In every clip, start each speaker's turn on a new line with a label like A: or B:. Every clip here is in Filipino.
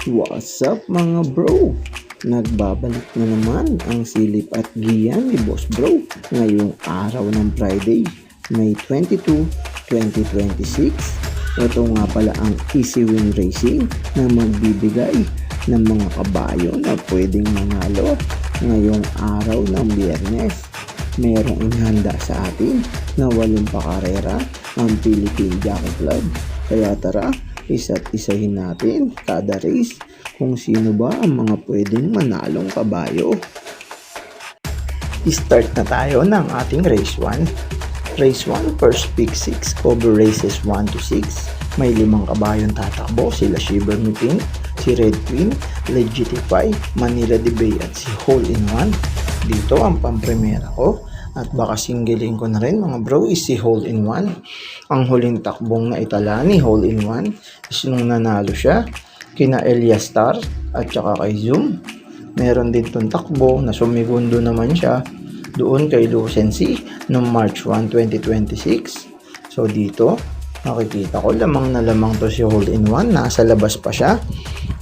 A: What's up mga bro? Nagbabalik na naman ang silip at giya ni Boss Bro ngayong araw ng Friday, May 22, 2026. Ito nga pala ang Easy Win Racing na magbibigay ng mga kabayo na pwedeng manalo ngayong araw ng Biyernes. Merong inihanda sa atin na 8 pakarera ang Philippine Jockey Club. Kaya tara, isa't isahin natin kada race kung sino ba ang mga pwedeng manalong kabayo. Start na tayo ng ating race 1. Race 1, first pick 6, cover races 1 to 6. May 5 kabayong tatakbo, sila Shiver Me Pink, si Red Queen, Legitify, Manila Debay at si Hole in One. Dito ang pampremera ko. At baka singling ko na rin mga bro is si Hole in One. Ang huling takbong na itala ni Hole in One is nung nanalo siya kina Elias Star at saka kay Zoom. Meron din tong takbo na sumigundo naman siya doon kay Lucency noong March 1, 2026. So dito nakikita ko lamang na lamang to si Hole in One. Nasa labas pa siya.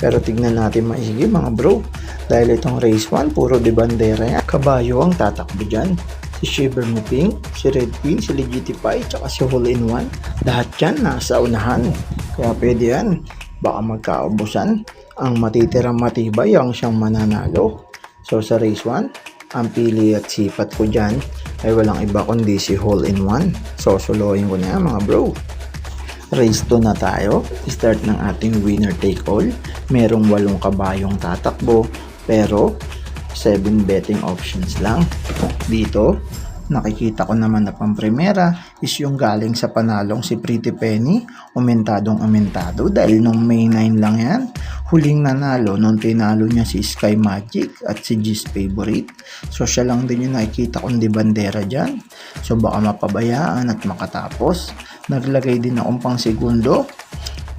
A: Pero tignan natin maisigi mga bro. Dahil itong race 1 puro de bandera yan. Kabayo ang tatakbo dyan. Si Shiver Me Pink, si Red Queen, si Legitify, tsaka si Hole in One. Lahat yan nasa unahan. Kaya pwede yan. Baka magkaubusan. Ang matitirang matibay ang siyang mananalo. So sa race 1, ang pili at sipat ko dyan ay walang iba kundi si Hole in One. So solohin ko na yan mga bro. Race 2 na tayo. Start ng ating winner take all. Merong 8 kabayong tatakbo. Pero 7 betting options lang. Dito, nakikita ko naman na pampremera is yung galing sa panalong si Pretty Penny. Umentadong umentado dahil nung May 9 lang yan. Huling nanalo nung tinalo niya si Sky Magic at si G's Favorite. So siya lang din yung nakikita kong di bandera dyan. So baka mapabayaan at makatapos. Naglagay din akong pang segundo.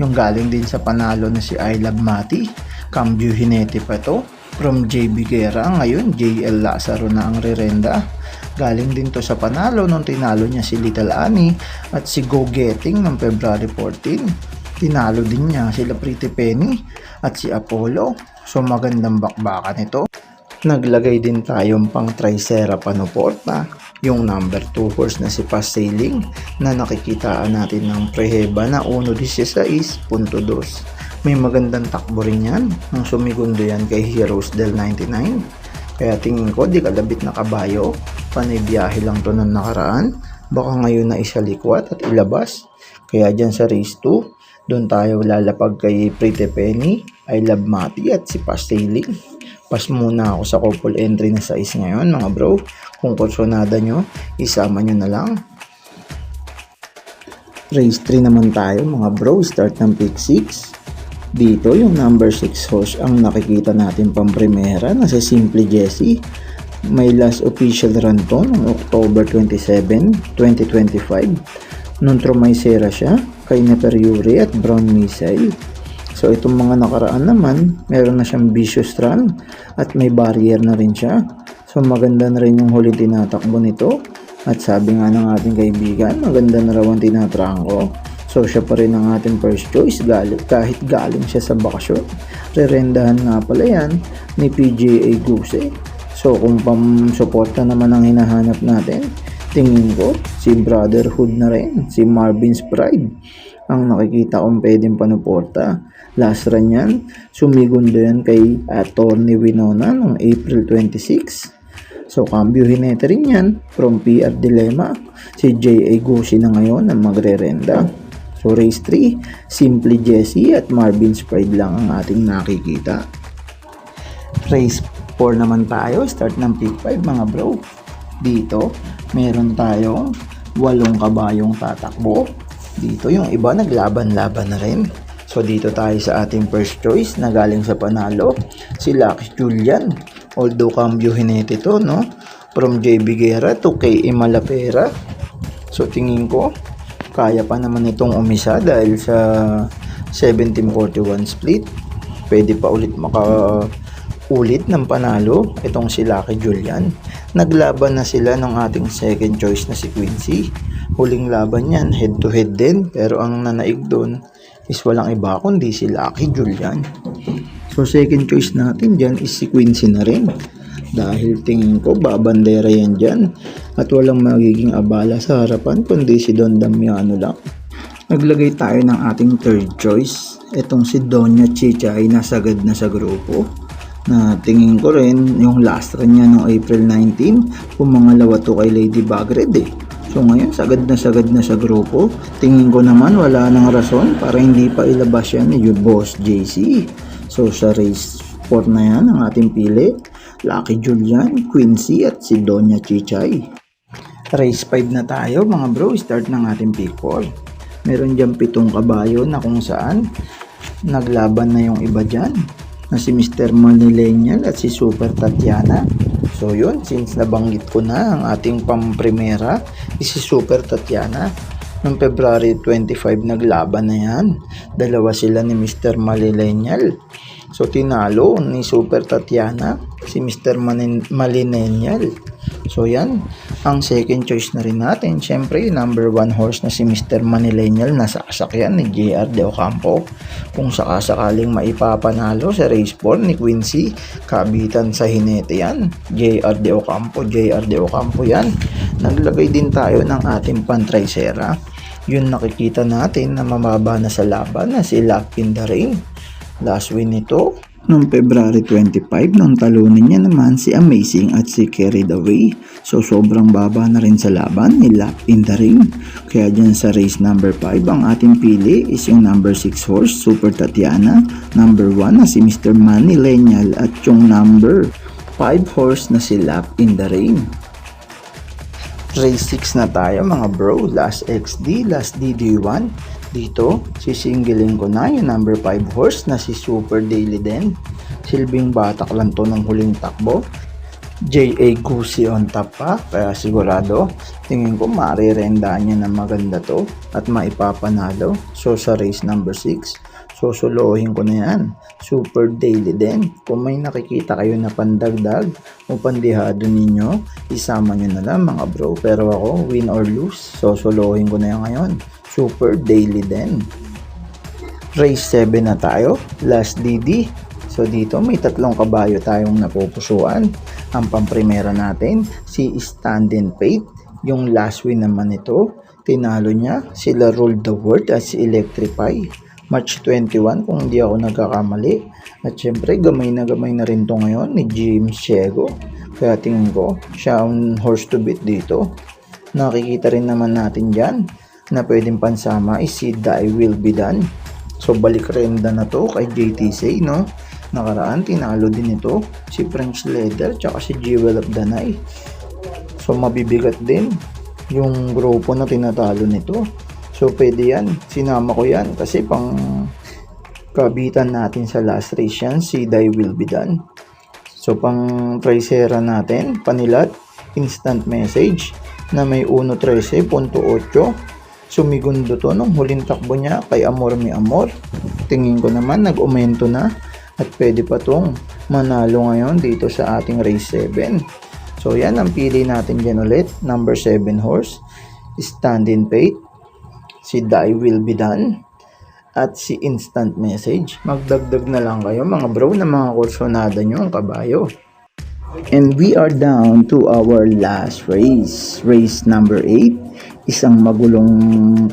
A: Yung galing din sa panalo na si I Love Mati. Cambio Hinete pa to. From JB Guerra, ngayon JL Lazaro na ang rerenda. Galing din to sa panalo nung tinalo niya si Little Annie at si Go Getting noong February 14. Tinalo din niya sila Pretty Penny at si Apollo. So magandang bakbakan ito. Naglagay din tayong pang Tricera Panoporta, yung number 2 horse na si Fast Sailing na nakikitaan natin ng preheba na 1.16.2. May magandang takbo rin yan nang sumigundo yan kay Heroes del 99. Kaya tingin ko di kalabit na kabayo. Panay biyahe lang to nung nakaraan. Baka ngayon na isalikwat at ilabas. Kaya dyan sa race 2, doon tayo lalapag kay Pretty Penny, I Love Mati at si Fast Sailing. Pas muna ako sa couple entry na size ngayon mga bro. Kung kursonada nyo, isama nyo na lang. Race 3 naman tayo mga bro. Start ng pick 6. Dito yung number 6 horse ang nakikita natin pampremera na si Simply Jessie. May last official run to noong October 27, 2025. Nung Tromaicera siya kay Nefer Yuri at Brown Missile. So itong mga nakaraan naman, meron na siyang vicious run at may barrier na rin siya. So maganda na rin yung huli tinatakbo nito. At sabi nga ng ating kaibigan, maganda na raw ang tinatrangko. So siya pa rin ang ating first choice kahit galing siya sa bakasyon. Rerendahan nga pala yan ni PGA Guse. So kung pam-suporta naman ang hinahanap natin, tingin ko si Brotherhood na rin, si Marvin's Pride ang nakikita kong pwedeng panuporta. Last run yan, sumigundo yan kay Attorney Winona noong April 26. So cambio hinete rin yan from PR Dilemma. Si J.A. Guse na ngayon ang magrerenda. So race 3, Simply Jessie at Marvin's Pride lang ang ating nakikita. Race 4 naman tayo, start ng pick 5 mga bro. Dito, meron tayong 8 kabayong tatakbo. Dito yung iba naglaban-laban na rin. So dito tayo sa ating first choice na galing sa panalo, si Lucky Julian. Although cambio hinete to, no? From JB Guerra to kay Imalapera. So tingin ko, kaya pa naman itong umisa dahil sa 1741 split. Pwede pa ulit makaulit ng panalo itong si Lucky Julian. Naglaban na sila ng ating second choice na si Quincy. Huling laban yan, head to head din. Pero ang nanaig doon is walang iba kundi si Lucky Julian. So second choice natin dyan is si Quincy na rin. Dahil tingin ko babandera yan dyan at walang magiging abala sa harapan kundi si Don Damiano lang. Naglagay tayo ng ating third choice. Itong si Doña Chicha ay nasagad na sa grupo. Na tingin ko rin yung last run niya noong April 19, pumangalawa to kay Lady Bagred eh. So ngayon sagad na sa grupo. Tingin ko naman wala nang rason para hindi pa ilabas yan ni Boss JC. So sa race 4 na yan ang ating pili. Lucky Julian, Quincy at si Doña Chichay. Race 5 na tayo mga bro. Start ng ating pick 4. Meron dyan 7 kabayo na kung saan naglaban na yung iba dyan na si Mr. Manilenial at si Super Tatiana. So yun, since nabanggit ko na ang ating pamprimera si Super Tatiana. Noong February 25 naglaban na yan. Dalawa sila ni Mr. Manilenial. So tinalo ni Super Tatiana si Mr. Malinenial. So yan, ang second choice na rin natin. Siyempre, number 1 horse na si Mr. Manilenial na sasakyan ni JR De Ocampo. Kung sakasakaling maipapanalo sa race 4 ni Quincy, kabitan sa hinete yan. JR De Ocampo yan. Naglagay din tayo ng ating pantraysera. Yun nakikita natin na mamaba na sa laban na si Luck in the Ring. Last win nito noong February 25, nung talunin niya naman si Amazing at si Carried Away. So sobrang baba na rin sa laban ni Luck in the Ring. Kaya dyan sa race number 5 ang ating pili is yung number 6 horse Super Tatiana, number 1 na si Mr. Manilenial at yung number 5 horse na si Luck in the Ring. Race 6 na tayo mga bro. Last XD, last DD1. Dito, sisingilin ko na yung number 5 horse na si Super Daily Den. Silbing batak lang to ng huling takbo. J.A. Gucci on top pa, kaya sigurado tingin ko marirenda niya na maganda to at maipapanalo. So sa race number 6, susuluhin ko na yan, Super Daily Den. Kung may nakikita kayo na pandagdag o pandihado ninyo, isama nyo na lang mga bro. Pero ako, win or lose, susuluhin ko na yan ngayon, Super Daily Den. Race 7 na tayo, last DD. So dito may 3 kabayo tayong napupusuan. Ang pamprimera natin, si Stand and Faith. Yung last win naman nito, tinalo niya sila Rule the World at si Electrify. March 21 kung hindi ako nagkakamali. At syempre gamay na rin to ngayon ni James Ciego. Kaya tingin ko siya ang horse to beat dito. Nakikita rin naman natin dyan na pwedeng pansama is si Die Will Be Done. So balik renda na to kay JTC, no? Nakaraan tinalo din ito si French Leather tsaka si Jewel of the Night. So mabibigat din yung grupo na tinatalo nito. So pwede yan, sinama ko yan kasi pang kabitan natin sa last race yan, si Die Will Be Done. So pang tricera natin, panilat, instant message na may 1.13.8. Sumigundo to nung huling takbo niya kay Amor Mi Amor. Tingin ko naman nag-umento na at pwede pa tong manalo ngayon dito sa ating race 7. So yan ang pili natin dyan ulit. Number 7 horse, Stand in Faith, si Die Will Be Done at si Instant Message. Magdagdag na lang kayo mga bro na mga kursonada nyo ang kabayo. And we are down to our last race. Race number 8. Isang magulong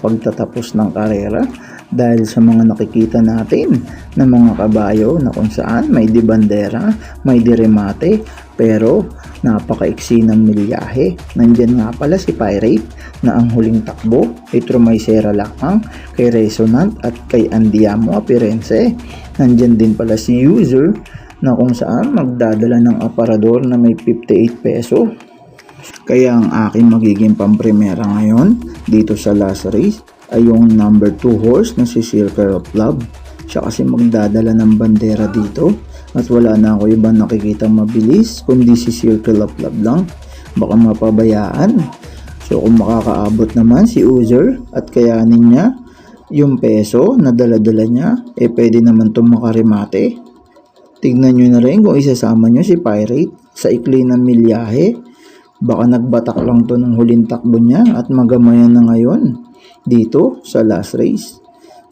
A: pagtatapos ng karera dahil sa mga nakikita natin na mga kabayo na kung saan may di bandera, may di remate, pero napakaiksi ng milyahe. Nandyan nga pala si Pirate na ang huling takbo ay Trumaisera Lakang, kay Resonant at kay Andiamo Apirense. Nandyan din pala si User na kung saan magdadala ng aparador na may 58 peso. Kaya ang aking magiging pamprimera ngayon dito sa last race ay yung number 2 horse na si Circle of Love. Siya kasi magdadala ng bandera dito at wala na ako ibang nakikitang mabilis kundi si Circle of Love lang. Baka mapabayaan. So kung makakaabot naman si User at kayanin niya yung peso na dala-dala niya, pwede naman itong makarimate. Tignan nyo na rin kung isasama nyo si Pirate sa ikli ng milyahe. Baka nagbatak lang to ng huling takbo niya at magamayan na ngayon dito sa last race.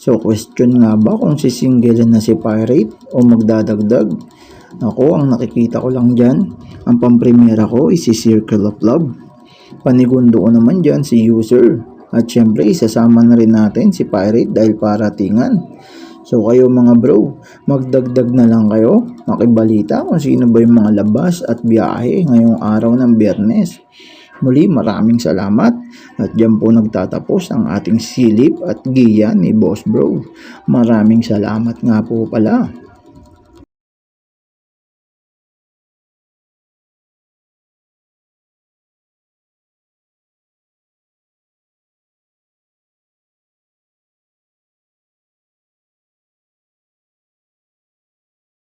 A: So question nga ba kung sisinggilan na si Pirate o magdadagdag? Ako, ang nakikita ko lang dyan, ang pampremera ko is si Circle of Love. Panigundo ko naman dyan si User. At syempre, isasama na rin natin si Pirate dahil paratingan. So kayo mga bro, magdagdag na lang kayo, makibalita kung sino ba yung mga labas at biyahe ngayong araw ng Biyernes. Muli, maraming salamat at dyan po nagtatapos ang ating silip at giya ni Boss Bro. Maraming salamat nga po pala.